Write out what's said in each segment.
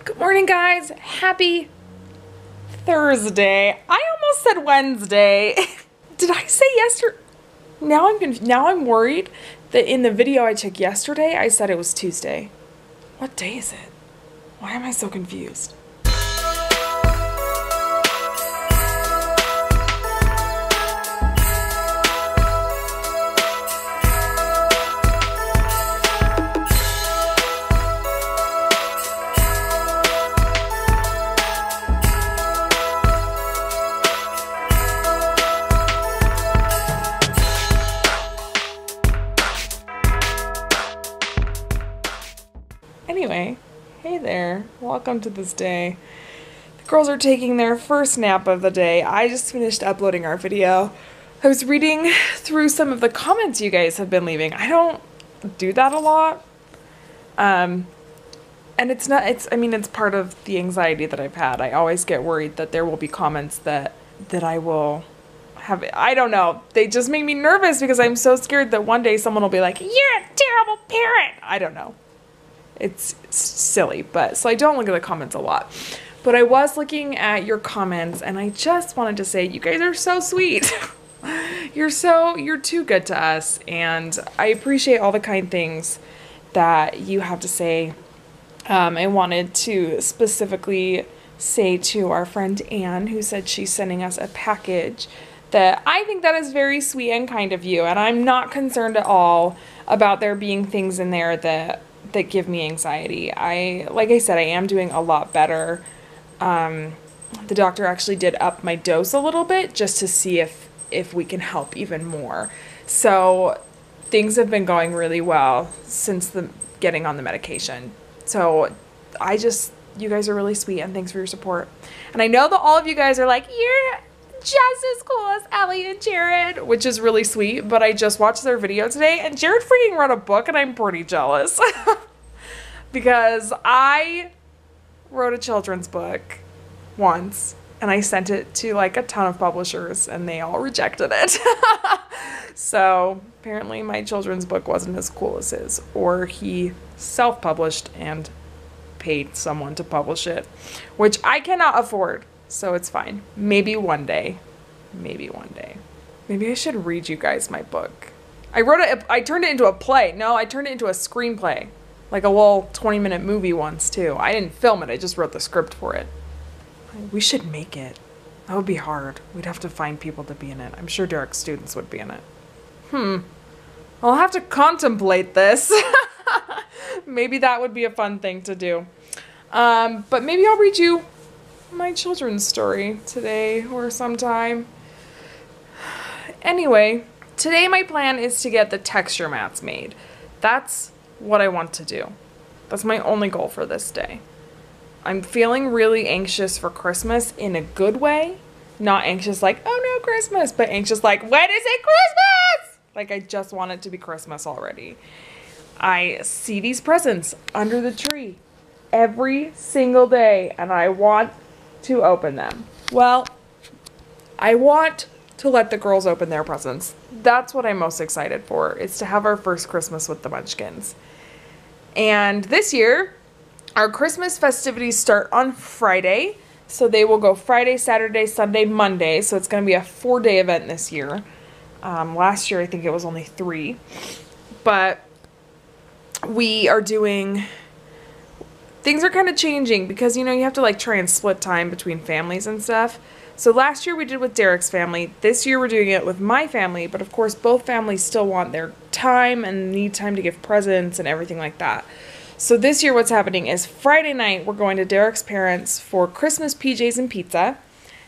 Good morning, guys. Happy Thursday. I almost said Wednesday. Did I say yesterday? Now I'm worried that in the video I took yesterday, I said it was Tuesday. What day is it? Why am I so confused? Anyway, hey there, welcome to this day. The girls are taking their first nap of the day. I just finished uploading our video. I was reading through some of the comments you guys have been leaving. I don't do that a lot. And it's part of the anxiety that I've had. I always get worried that there will be comments that I will have, I don't know. They just make me nervous because I'm so scared that one day someone will be like, "You're a terrible parent." I don't know. It's silly, but so I don't look at the comments a lot. But I was looking at your comments and I just wanted to say you guys are so sweet. You're too good to us, and I appreciate all the kind things that you have to say. I wanted to specifically say to our friend Anne, who said she's sending us a package, that I think that is very sweet and kind of you, and I'm not concerned at all about there being things in there that give me anxiety. Like I said, I am doing a lot better. The doctor actually did up my dose a little bit just to see if we can help even more. So things have been going really well since getting on the medication. So you guys are really sweet, and thanks for your support. And I know that all of you guys are like, "You're just as cool as Ellie and Jared," which is really sweet, but I just watched their video today and Jared freaking wrote a book and I'm pretty jealous. Because I wrote a children's book once and I sent it to like a ton of publishers and they all rejected it. So apparently my children's book wasn't as cool as his, or he self-published and paid someone to publish it, which I cannot afford. So it's fine. Maybe one day. Maybe one day. Maybe I should read you guys my book. I turned it into a play. No, I turned it into a screenplay. Like a little 20-minute movie once, too. I didn't film it. I just wrote the script for it. We should make it. That would be hard. We'd have to find people to be in it. I'm sure Derek's students would be in it. I'll have to contemplate this. Maybe that would be a fun thing to do. But maybe I'll read you my children's story today or sometime. Anyway, today my plan is to get the texture mats made. That's what I want to do. That's my only goal for this day. I'm feeling really anxious for Christmas in a good way. Not anxious like, "Oh no, Christmas," but anxious like, "When is it Christmas?" Like I just want it to be Christmas already. I see these presents under the tree every single day and I want to open them. Well, I want to let the girls open their presents. That's what I'm most excited for, is to have our first Christmas with the Munchkins. And this year, our Christmas festivities start on Friday. So they will go Friday, Saturday, Sunday, Monday. So it's going to be a 4-day event this year. Last year, I think it was only 3. But we are doing... Things are kind of changing because, you have to like try and split time between families and stuff. So last year we did with Derek's family. This year we're doing it with my family, but of course both families still want their time and need time to give presents and everything like that. So this year what's happening is Friday night we're going to Derek's parents for Christmas PJs and pizza.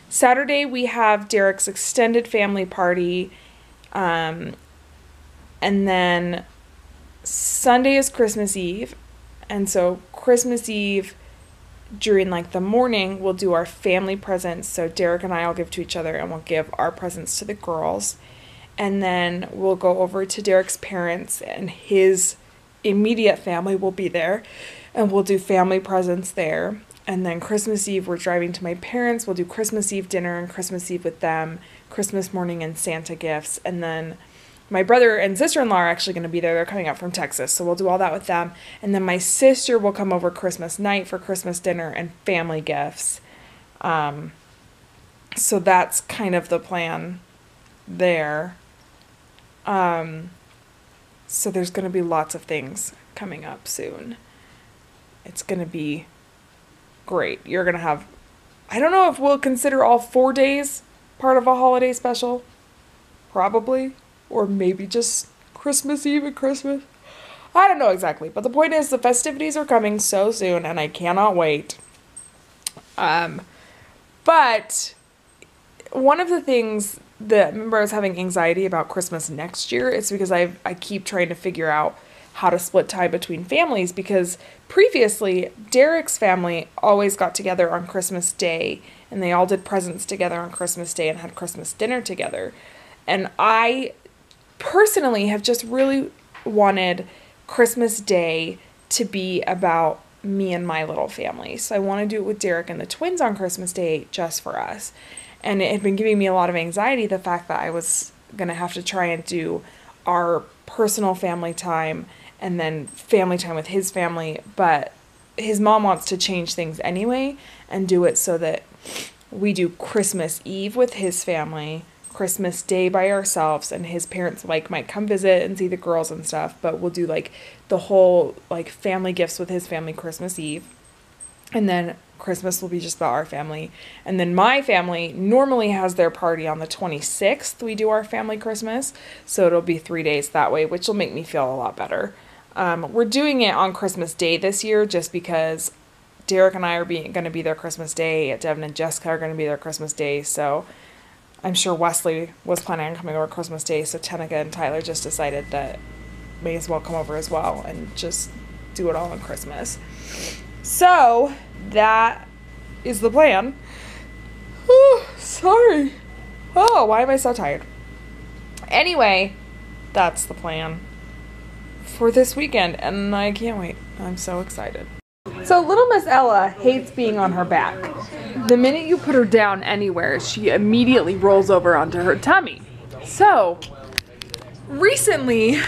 Saturday we have Derek's extended family party. And then Sunday is Christmas Eve. And so Christmas Eve, during like the morning, we'll do our family presents. So Derek and I will give to each other and we'll give our presents to the girls. And then we'll go over to Derek's parents and his immediate family will be there. And we'll do family presents there. And then Christmas Eve, we're driving to my parents. We'll do Christmas Eve dinner and Christmas Eve with them. Christmas morning and Santa gifts. And then my brother and sister-in-law are actually going to be there. They're coming up from Texas, so we'll do all that with them. And then my sister will come over Christmas night for Christmas dinner and family gifts. So that's kind of the plan there. So there's going to be lots of things coming up soon. It's going to be great. You're going to have, I don't know if we'll consider all 4 days part of a holiday special. Probably. Or maybe just Christmas Eve and Christmas. I don't know exactly. But the point is the festivities are coming so soon and I cannot wait. But one of the things that, remember I was having anxiety about Christmas next year, it's because I keep trying to figure out how to split time between families, because previously Derek's family always got together on Christmas Day and they all did presents together on Christmas Day and had Christmas dinner together. And I personally have just really wanted Christmas Day to be about me and my little family. So I want to do it with Derek and the twins on Christmas Day just for us. And it had been giving me a lot of anxiety, the fact that I was going to have to try and do our personal family time and then family time with his family. But his mom wants to change things anyway and do it so that we do Christmas Eve with his family, Christmas Day by ourselves, and his parents like might come visit and see the girls and stuff, but we'll do like the whole like family gifts with his family Christmas Eve. And then Christmas will be just about our family. And then my family normally has their party on the 26th. We do our family Christmas. So it'll be 3 days that way, which will make me feel a lot better. We're doing it on Christmas Day this year just because Derek and I are going to be there Christmas Day. Devin and Jessica are going to be there Christmas Day. So I'm sure Wesley was planning on coming over Christmas Day. So Tenica and Tyler just decided that may as well come over as well and just do it all on Christmas. So that is the plan. Oh, sorry. Oh, why am I so tired? Anyway, that's the plan for this weekend, and I can't wait. I'm so excited. So little Miss Ella hates being on her back. The minute you put her down anywhere, she immediately rolls over onto her tummy. So recently,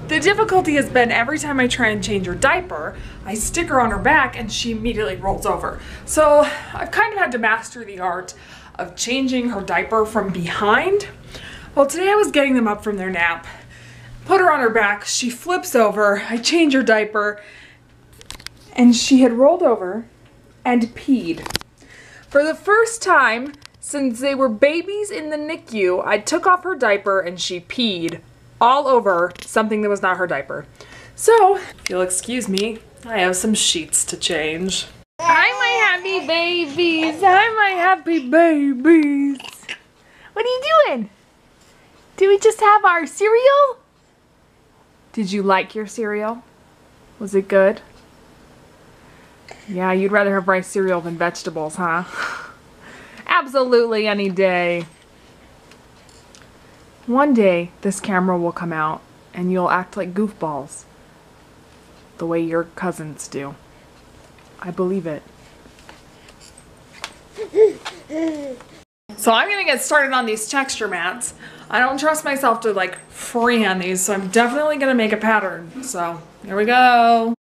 the difficulty has been every time I try and change her diaper, I stick her on her back and she immediately rolls over. So I've kind of had to master the art of changing her diaper from behind. Well, today I was getting them up from their nap, put her on her back, she flips over, I change her diaper, and she had rolled over and peed. For the first time since they were babies in the NICU, I took off her diaper and she peed all over something that was not her diaper. So, if you'll excuse me, I have some sheets to change. Hi, my happy babies. Hi, my happy babies. What are you doing? Did we just have our cereal? Did you like your cereal? Was it good? Yeah, you'd rather have rice cereal than vegetables, huh? Absolutely, any day. One day, this camera will come out and you'll act like goofballs. The way your cousins do. I believe it. So I'm gonna get started on these texture mats. I don't trust myself to like freehand these, so I'm definitely gonna make a pattern. So here we go.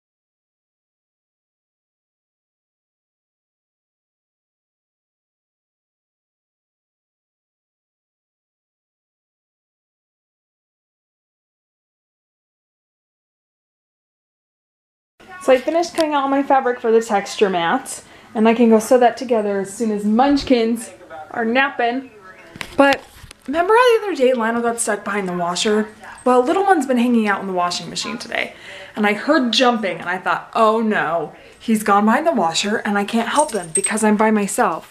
So I finished cutting out all my fabric for the texture mats, and I can go sew that together as soon as Munchkins are napping. But remember how the other day Lionel got stuck behind the washer? Well, little one's been hanging out in the washing machine today, and I heard jumping, and I thought, oh no, he's gone behind the washer, and I can't help him because I'm by myself.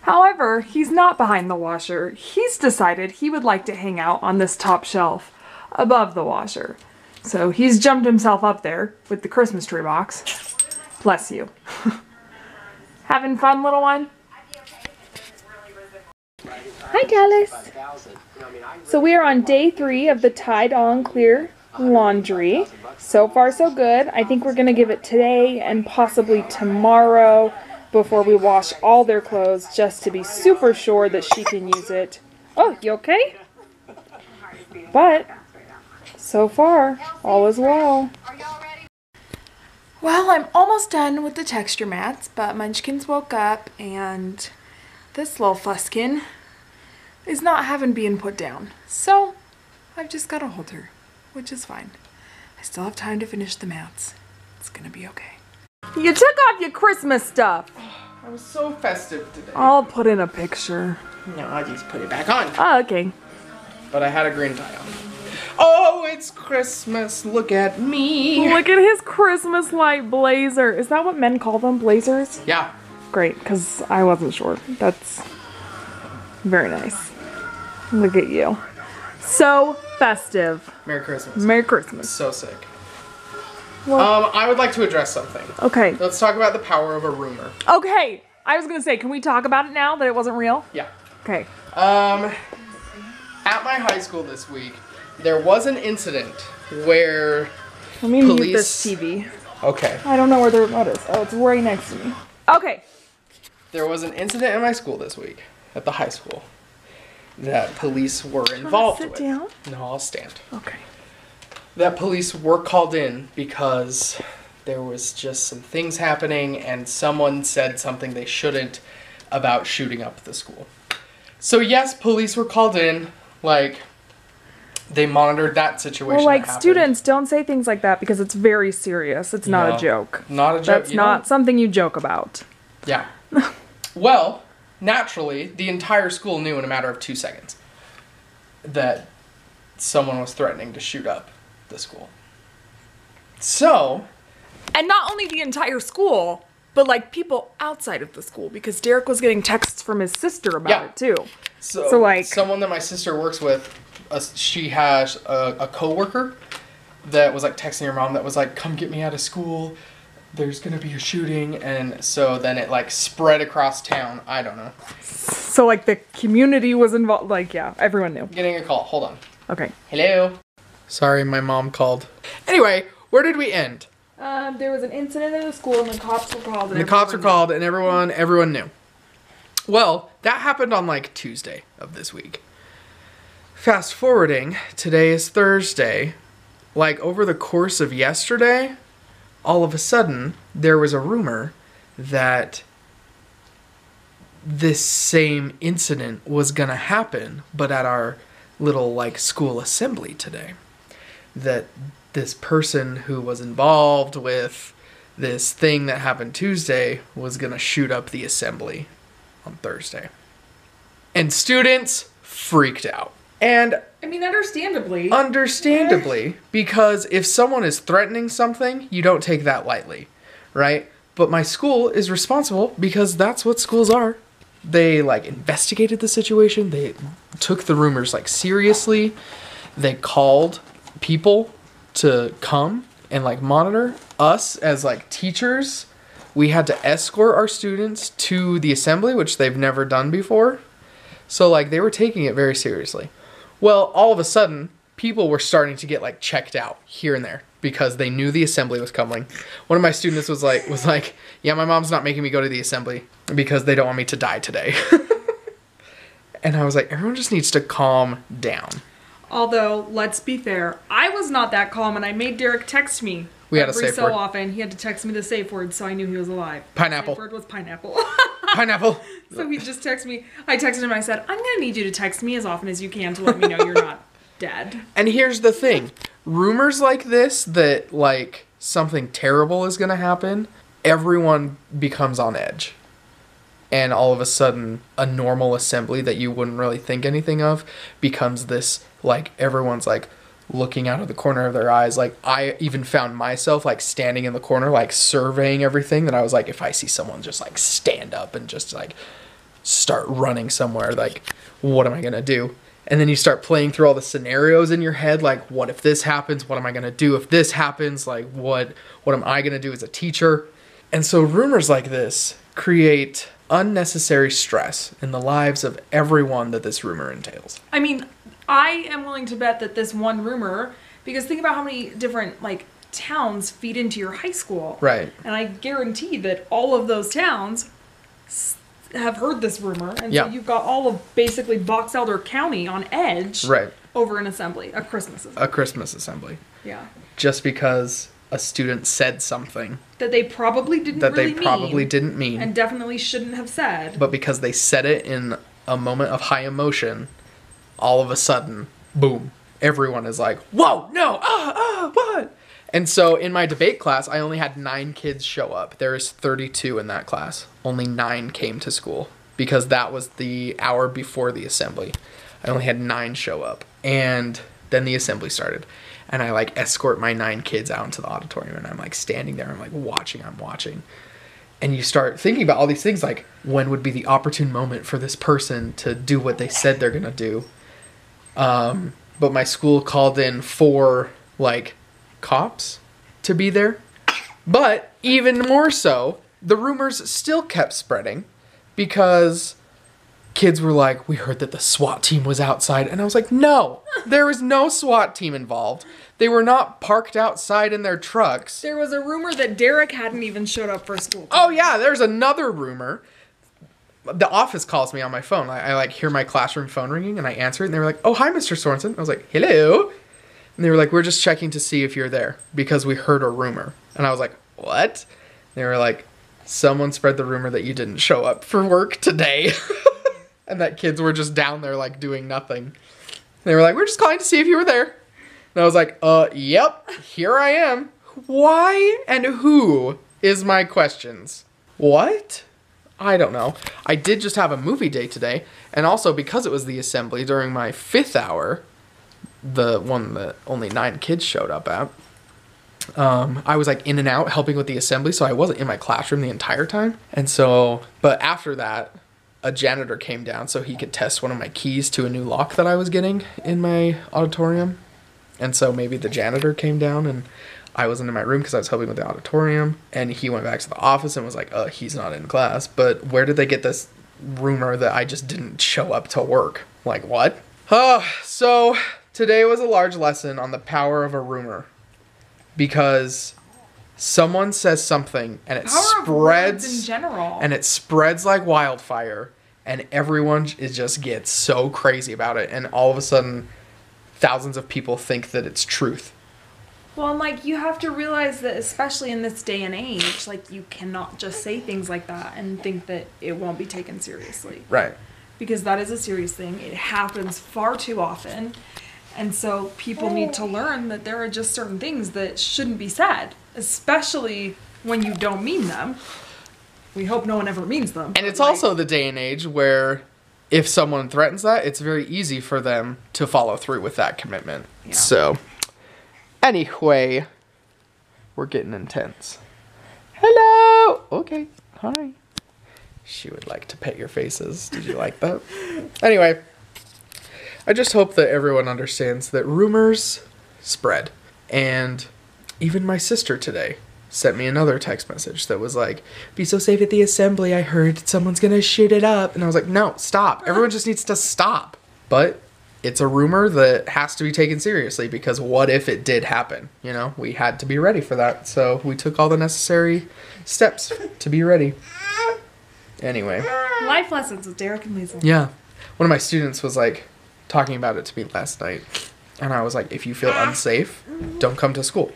However, he's not behind the washer. He's decided he would like to hang out on this top shelf above the washer. So he's jumped himself up there with the Christmas tree box. Bless you. Having fun, little one? Hi, Dallas. So we are on day 3 of the Tide All and Clear laundry. So far, so good. I think we're going to give it today and possibly tomorrow before we wash all their clothes, just to be super sure that she can use it. Oh, you okay? But so far, all is well. Well, I'm almost done with the texture mats, but Munchkins woke up and this little fusskin is not having being put down. So I've just got to hold her, which is fine. I still have time to finish the mats. It's gonna be okay. You took off your Christmas stuff. I was so festive today. I'll put in a picture. No, I'll just put it back on. Oh, okay. But I had a green tie on. Oh, it's Christmas. Look at me. Look at his Christmas light blazer. Is that what men call them? Blazers? Yeah. Great, because I wasn't sure. That's very nice. Look at you. So festive. Merry Christmas. Merry Christmas. So sick. Well, I would like to address something. Okay. Let's talk about the power of a rumor. Okay. I was going to say, can we talk about it now that it wasn't real? Yeah. Okay. At my high school this week, there was an incident where Let me mute this TV. Okay. I don't know where the remote is. Oh, it's right next to me. Okay. There was an incident in my school this week, at the high school, that police were involved with. Sit down? No, I'll stand. Okay. That police were called in because there was just some things happening and someone said something they shouldn't about shooting up the school. So yes, police were called in, like, they monitored that situation. Well, like, students, don't say things like that because it's very serious. It's not a joke. Not a joke. That's not something you joke about. Yeah. Well, naturally, the entire school knew in a matter of 2 seconds that someone was threatening to shoot up the school. So... And not only the entire school, but like people outside of the school, because Derek was getting texts from his sister about it too. So like... Someone that my sister works with, she has a coworker that was like texting her mom that was like, come get me out of school. There's gonna be a shooting. And so then it like spread across town. I don't know. So like the community was involved. Like, yeah, everyone knew. Getting a call. Hold on. Okay. Hello. Sorry, my mom called. Anyway, where did we end? There was an incident in the school and the cops were called. And the cops were called and everyone knew. Well, that happened on like Tuesday of this week. Fast forwarding, today is Thursday. Like over the course of yesterday, all of a sudden, there was a rumor that this same incident was gonna happen, but at our little like school assembly today. That this person who was involved with this thing that happened Tuesday was gonna shoot up the assembly on Thursday. And students freaked out. And I mean, understandably. Understandably, because if someone is threatening something, you don't take that lightly, right? But my school is responsible because that's what schools are. They like investigated the situation. They took the rumors like seriously. They called people to come and like monitor us as like teachers. We had to escort our students to the assembly, which they've never done before. So like they were taking it very seriously. Well, all of a sudden, people were starting to get like checked out here and there because they knew the assembly was coming. One of my students was like, yeah, my mom's not making me go to the assembly because they don't want me to die today. And I was like, everyone just needs to calm down. Although, let's be fair, I was not that calm and I made Derek text me. We had a safe word. So often, he had to text me the safe word so I knew he was alive. Pineapple. The safe word was pineapple. Pineapple. So he just texted me. I texted him, I said, I'm going to need you to text me as often as you can to let me know you're not dead. And here's the thing. Rumors like this, that like something terrible is going to happen, everyone becomes on edge. And all of a sudden, a normal assembly that you wouldn't really think anything of becomes this, like, everyone's, like, looking out of the corner of their eyes. Like, I even found myself, like, standing in the corner, like, surveying everything. That I was like, if I see someone just, like, stand up and just, like, start running somewhere, like, what am I going to do? And then you start playing through all the scenarios in your head, like, what if this happens? What am I going to do if this happens? Like, what am I going to do as a teacher? And so rumors like this create unnecessary stress in the lives of everyone that this rumor entails. I mean, I am willing to bet that this one rumor, because think about how many different, like, towns feed into your high school. Right. And I guarantee that all of those towns have heard this rumor. And so you've got all of basically Box Elder County on edge. Right. Over an assembly, a Christmas assembly. A Christmas assembly. Yeah. Just because a student said something That they probably didn't mean. And definitely shouldn't have said. But because they said it in a moment of high emotion, all of a sudden, boom, everyone is like, whoa, no, what? And so in my debate class, I only had 9 kids show up. There is 32 in that class. Only 9 came to school because that was the hour before the assembly. I only had 9 show up. And then the assembly started. And I like escort my 9 kids out into the auditorium, and I'm like standing there, I'm like watching. And you start thinking about all these things, like when would be the opportune moment for this person to do what they said they're gonna do. But my school called in 4 like cops to be there. But even more so, the rumors still kept spreading because kids were like, we heard that the SWAT team was outside. And I was like, no, there was no SWAT team involved. They were not parked outside in their trucks. There was a rumor that Derek hadn't even showed up for school. Oh yeah, there's another rumor. The office calls me on my phone. I like hear my classroom phone ringing and I answer it and they were like, oh, hi, Mr. Sorensen. I was like, hello. And they were like, we're just checking to see if you're there because we heard a rumor. And I was like, what? They were like, someone spread the rumor that you didn't show up for work today. And that kids were just down there, like, doing nothing. They were like, we're just calling to see if you were there. And I was like, yep, here I am. Why and who is my questions? What? I don't know. I did just have a movie day today. And also, because it was the assembly during my 5th hour, the one that only 9 kids showed up at, I was, like, in and out helping with the assembly, so I wasn't in my classroom the entire time. And so, but after that, a janitor came down so he could test one of my keys to a new lock that I was getting in my auditorium. And so maybe the janitor came down and I wasn't in my room because I was helping with the auditorium. And he went back to the office and was like, he's not in class. But where did they get this rumor that I just didn't show up to work? Like, what? So today was a large lesson on the power of a rumor. Because someone says something and it spreads in general. And it spreads like wildfire and everyone just gets so crazy about it and all of a sudden thousands of people think that it's truth. Well, and like you have to realize that especially in this day and age, like you cannot just say things like that and think that it won't be taken seriously. Right. Because that is a serious thing. It happens far too often. And so people need to learn that there are just certain things that shouldn't be said, especially when you don't mean them. We hope no one ever means them. And it's also the day and age where if someone threatens that, it's very easy for them to follow through with that commitment. Yeah. So, anyway, we're getting intense. Hello! Okay, hi. She would like to pet your faces. Did you like that? Anyway, I just hope that everyone understands that rumors spread. And even my sister today sent me another text message that was like, be so safe at the assembly, I heard someone's gonna shoot it up. And I was like, no, stop. Everyone just needs to stop. But it's a rumor that has to be taken seriously because what if it did happen? You know, we had to be ready for that. So we took all the necessary steps to be ready. Anyway. Life lessons with Derek and Leisl. Yeah. One of my students was like talking about it to me last night. And I was like, if you feel unsafe, don't come to school.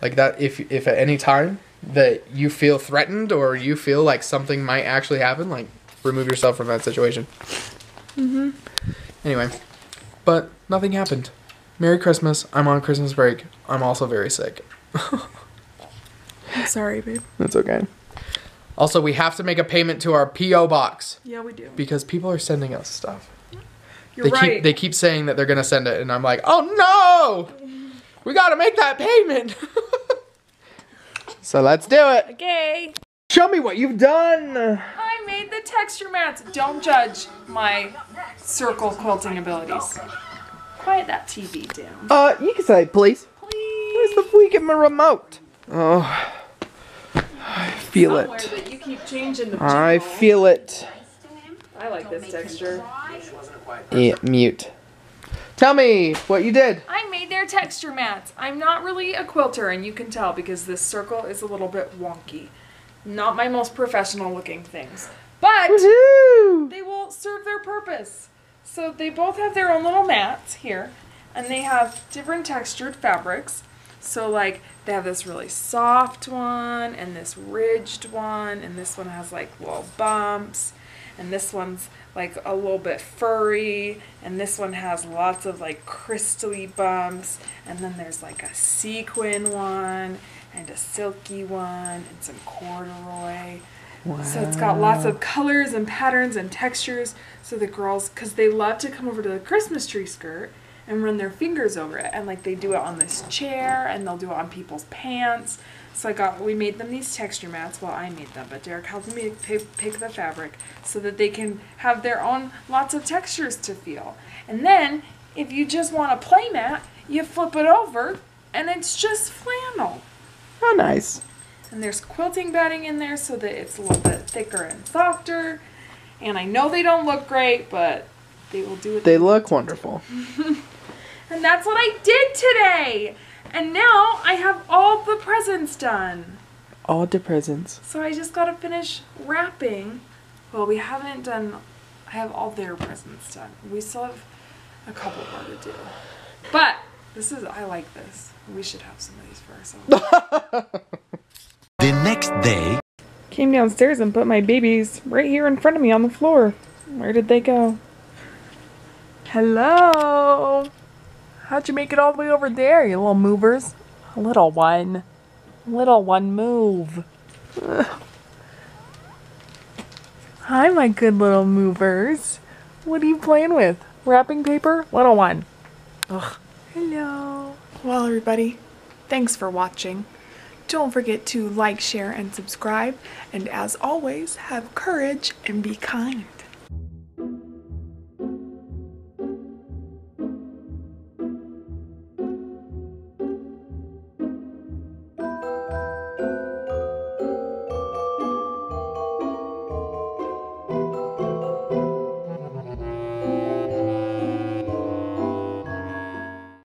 Like that, if at any time that you feel threatened or you feel like something might actually happen, like remove yourself from that situation. Mm-hmm. Anyway, but nothing happened. Merry Christmas. I'm on Christmas break. I'm also very sick. I'm sorry, babe. That's okay. Also, we have to make a payment to our P.O. box. Yeah, we do. Because people are sending us stuff. You're right. They keep saying that they're going to send it, and I'm like, oh no! We got to make that payment! So let's do it! Okay. Show me what you've done! I made the texture mats. Don't judge my circle quilting abilities. Quiet that TV down. You can say, please. Please. Where's the freaking remote? Oh, I feel it. That you keep changing the I feel it. I like this texture. Yeah, mute. Tell me what you did. I made their texture mats. I'm not really a quilter, and you can tell because this circle is a little bit wonky. Not my most professional looking things. But Woohoo! they will serve their purpose. So they both have their own little mats here. And they have different textured fabrics. So like they have this really soft one and this ridged one, and this one has like little bumps, and this one's like a little bit furry, and this one has lots of like crystally bumps, and then there's like a sequin one and a silky one and some corduroy. Wow. So it's got lots of colors and patterns and textures, so the girls, because they love to come over to the Christmas tree skirt and run their fingers over it, and like they do it on this chair and they'll do it on people's pants. So we made them these texture mats. Well, I made them, but Derek helped me pick the fabric so that they can have their own lots of textures to feel. And then if you just want a play mat, you flip it over and it's just flannel. Oh, nice. And there's quilting batting in there so that it's a little bit thicker and softer. And I know they don't look great, but they will do it. They look wonderful. And that's what I did today. And now I have all the presents done. All the presents. So I just got to finish wrapping. Well, we haven't done, I have all their presents done. We still have a couple more to do. But I like this. We should have some of these for ourselves. The next day. Came downstairs and put my babies right here in front of me on the floor. Where did they go? Hello. How'd you make it all the way over there, you little movers? Little one. Little one, move. Hi, my good little movers. What are you playing with? Wrapping paper? Little one. Ugh. Hello. Well, everybody, thanks for watching. Don't forget to like, share, and subscribe. And as always, have courage and be kind.